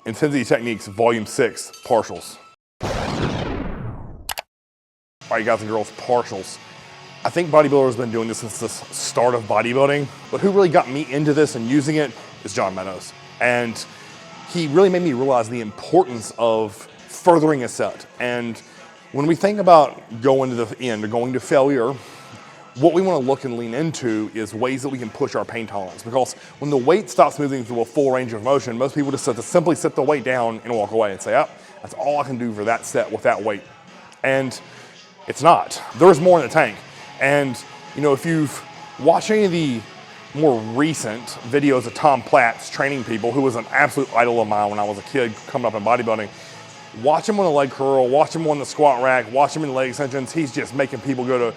Intensity Techniques, Volume 6, partials. All right, guys and girls, partials. I think bodybuilders have been doing this since the start of bodybuilding, but who really got me into this and using it is John Meadows. And he really made me realize the importance of furthering a set. And when we think about going to the end or going to failure, what we want to look and lean into is ways that we can push our pain tolerance. Because when the weight stops moving through a full range of motion, most people just simply sit the weight down and walk away and say, oh, that's all I can do for that set with that weight. And it's not. There's more in the tank. And you know, if you've watched any of the more recent videos of Tom Platz training people, who was an absolute idol of mine when I was a kid coming up in bodybuilding, watch him on the leg curl, watch him on the squat rack, watch him in leg extensions. He's just making people go to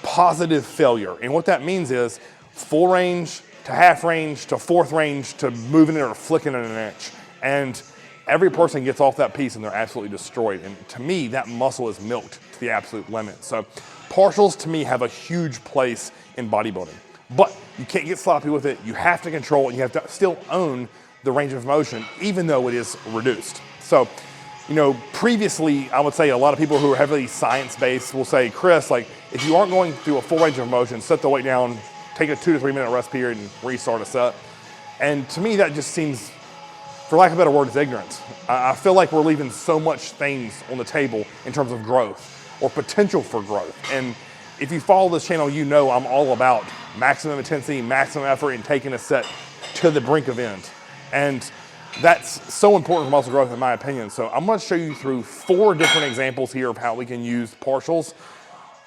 positive failure. And what that means is full range to half range to fourth range to moving it or flicking it an inch. And every person gets off that piece and they're absolutely destroyed. And to me, that muscle is milked to the absolute limit. So partials to me have a huge place in bodybuilding. But you can't get sloppy with it. You have to control it. You have to still own the range of motion, even though it is reduced. So, you know, previously, I would say a lot of people who are heavily science-based will say, Chris, like, if you aren't going through a full range of motion, set the weight down, take a 2 to 3 minute rest period and restart a set. And to me, that just seems, for lack of a better word, is ignorance. I feel like we're leaving so much things on the table in terms of growth or potential for growth. And if you follow this channel, you know I'm all about maximum intensity, maximum effort, and taking a set to the brink of end. And that's so important for muscle growth in my opinion. So I'm gonna show you through 4 different examples here of how we can use partials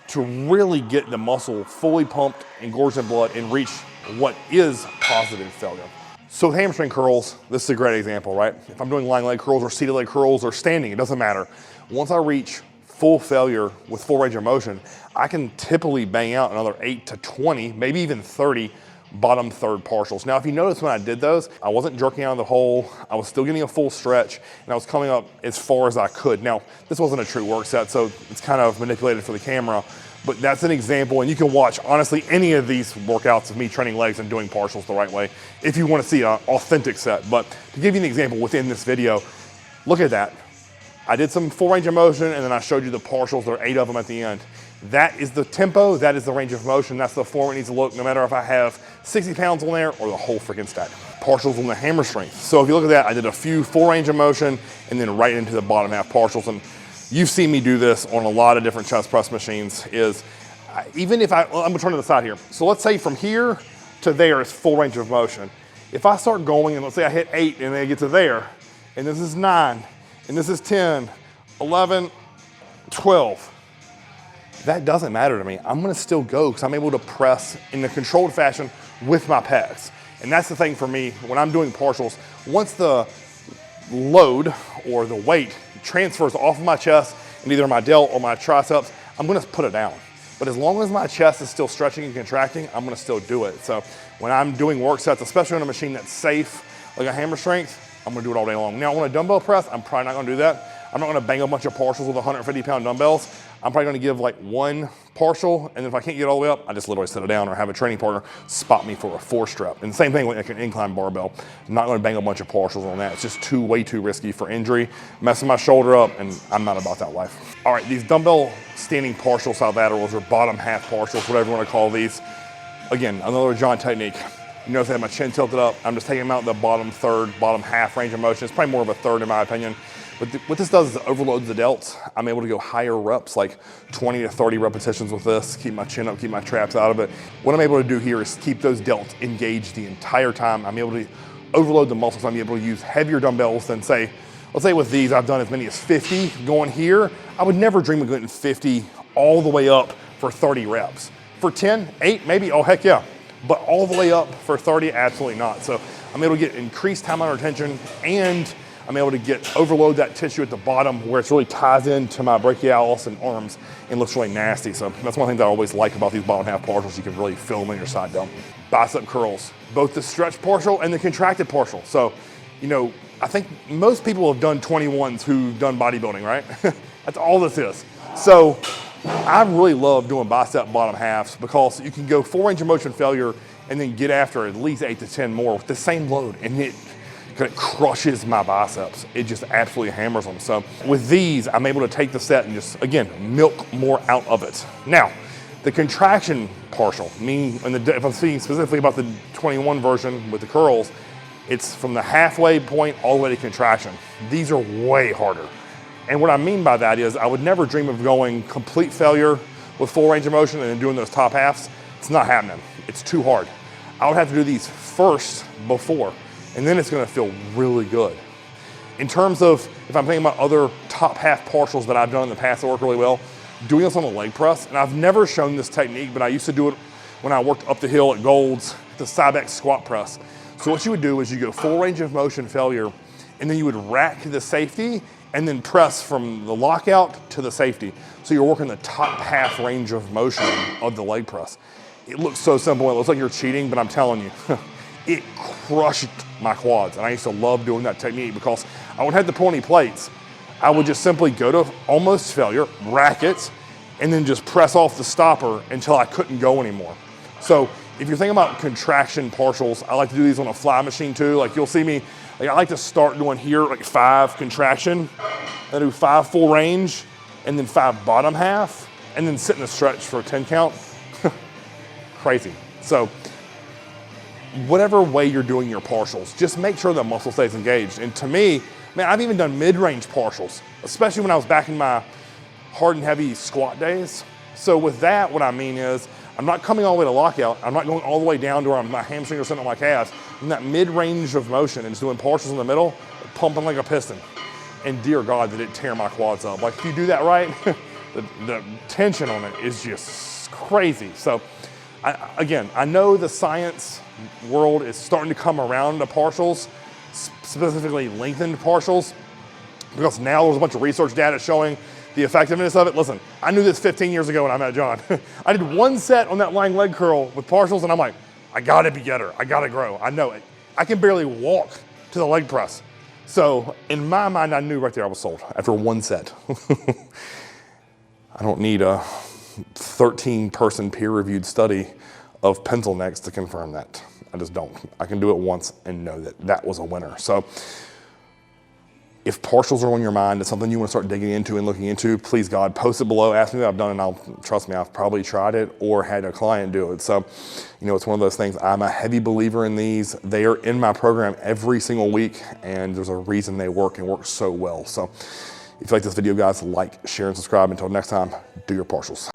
to really get the muscle fully pumped, engorged in blood, and reach what is positive failure. So with hamstring curls, this is a great example, right? If I'm doing lying leg curls or seated leg curls or standing, it doesn't matter. Once I reach full failure with full range of motion, I can typically bang out another 8 to 20, maybe even 30 bottom third partials. Now, if you notice when I did those, I wasn't jerking out of the hole. I was still getting a full stretch and I was coming up as far as I could. Now, this wasn't a true work set, so it's kind of manipulated for the camera, but that's an example. And you can watch, honestly, any of these workouts of me training legs and doing partials the right way if you want to see an authentic set. But to give you an example within this video, look at that. I did some full range of motion and then I showed you the partials. There are 8 of them at the end. That is the tempo, that is the range of motion, that's the form it needs to look, no matter if I have 60 pounds on there or the whole freaking stack. Partials on the hammer strength. So if you look at that, I did a few full range of motion and then right into the bottom half partials. And you've seen me do this on a lot of different chest press machines is, even if I'm gonna turn to the side here. So let's say from here to there is full range of motion. If I start going and let's say I hit 8 and then I get to there, and this is 9, and this is 10, 11, 12, that doesn't matter to me. I'm gonna still go because I'm able to press in a controlled fashion with my pecs. And that's the thing for me when I'm doing partials. Once the load or the weight transfers off of my chest and either my delt or my triceps, I'm gonna put it down. But as long as my chest is still stretching and contracting, I'm gonna still do it. So when I'm doing work sets, especially on a machine that's safe, like a hammer strength, I'm gonna do it all day long. Now on a dumbbell press, I'm probably not gonna do that. I'm not gonna bang a bunch of partials with 150-pound dumbbells. I'm probably gonna give like 1 partial, and if I can't get all the way up, I just literally sit it down or have a training partner spot me for a 4 strep. And the same thing with like an incline barbell. I'm not gonna bang a bunch of partials on that. It's just way too risky for injury, messing my shoulder up, and I'm not about that life. All right, these dumbbell standing partial side laterals or bottom half partials, whatever you wanna call these. Again, another John technique. You notice I have my chin tilted up. I'm just taking them out the bottom third, bottom half range of motion. It's probably more of a third in my opinion. But what this does is it overloads the delts. I'm able to go higher reps, like 20 to 30 repetitions with this, keep my chin up, keep my traps out of it. What I'm able to do here is keep those delts engaged the entire time. I'm able to overload the muscles. I'm able to use heavier dumbbells than say, let's say with these, I've done as many as 50 going here. I would never dream of getting 50 all the way up for 30 reps. For 10, 8, maybe, oh heck yeah. But all the way up for 30, absolutely not. So I'm able to get increased time under tension and I'm able to overload that tissue at the bottom where it's really ties into my brachialis and arms and looks really nasty. So that's one thing that I always like about these bottom half partials. You can really feel them in your side delt. Bicep curls, both the stretch partial and the contracted partial. So, you know, I think most people have done 21s who've done bodybuilding, right? That's all this is. So I really love doing bicep bottom halves because you can go full range of motion failure and then get after at least 8 to 10 more with the same load. And it because it crushes my biceps. It just absolutely hammers them. So with these, I'm able to take the set and just, again, milk more out of it. Now, the contraction partial, if I'm speaking specifically about the 21 version with the curls, it's from the halfway point all the way to contraction. These are way harder. And what I mean by that is I would never dream of going complete failure with full range of motion and then doing those top halves. It's not happening. It's too hard. I would have to do these first before, and then it's gonna feel really good. In terms of, if I'm thinking about other top half partials that I've done in the past that work really well, doing this on the leg press, and I've never shown this technique, but I used to do it when I worked up the hill at Gold's, the Cybex squat press. So what you would do is you go full range of motion failure, and then you would rack the safety, and then press from the lockout to the safety. So you're working the top half range of motion of the leg press. It looks so simple, it looks like you're cheating, but I'm telling you, it crushed my quads. And I used to love doing that technique because I wouldn't have to pull any plates. I would just simply go to almost failure, rack it, and then just press off the stopper until I couldn't go anymore. So if you're thinking about contraction partials, I like to do these on a fly machine too. Like you'll see me, like I like to start doing here like 5 contraction, then do 5 full range, and then 5 bottom half, and then sit in the stretch for a 10 count. Crazy. So whatever way you're doing your partials, just make sure the muscle stays engaged. And to me, man, I've even done mid-range partials, especially when I was back in my hard and heavy squat days. So with that, what I mean is, I'm not coming all the way to lockout. I'm not going all the way down to where my hamstring or something on my calves. I'm in that mid-range of motion and just doing partials in the middle, pumping like a piston. And dear God, did it tear my quads up. Like if you do that right, the tension on it is just crazy. So again, I know the science world is starting to come around to partials, specifically lengthened partials, because now there's a bunch of research data showing the effectiveness of it. Listen, I knew this 15 years ago when I met John. I did 1 set on that lying leg curl with partials and I'm like, I gotta be better, I gotta grow, I know it. I can barely walk to the leg press. So in my mind, I knew right there I was sold after 1 set. I don't need a 13-person peer-reviewed study of pencil necks to confirm that. I just don't. I can do it once and know that that was a winner. So if partials are on your mind, it's something you want to start digging into and looking into, please God, post it below, ask me what I've done, and trust me, I've probably tried it or had a client do it. So, you know, it's one of those things, I'm a heavy believer in these. They are in my program every single week, and there's a reason they work and work so well. So if you like this video, guys, like, share, and subscribe. Until next time, do your partials.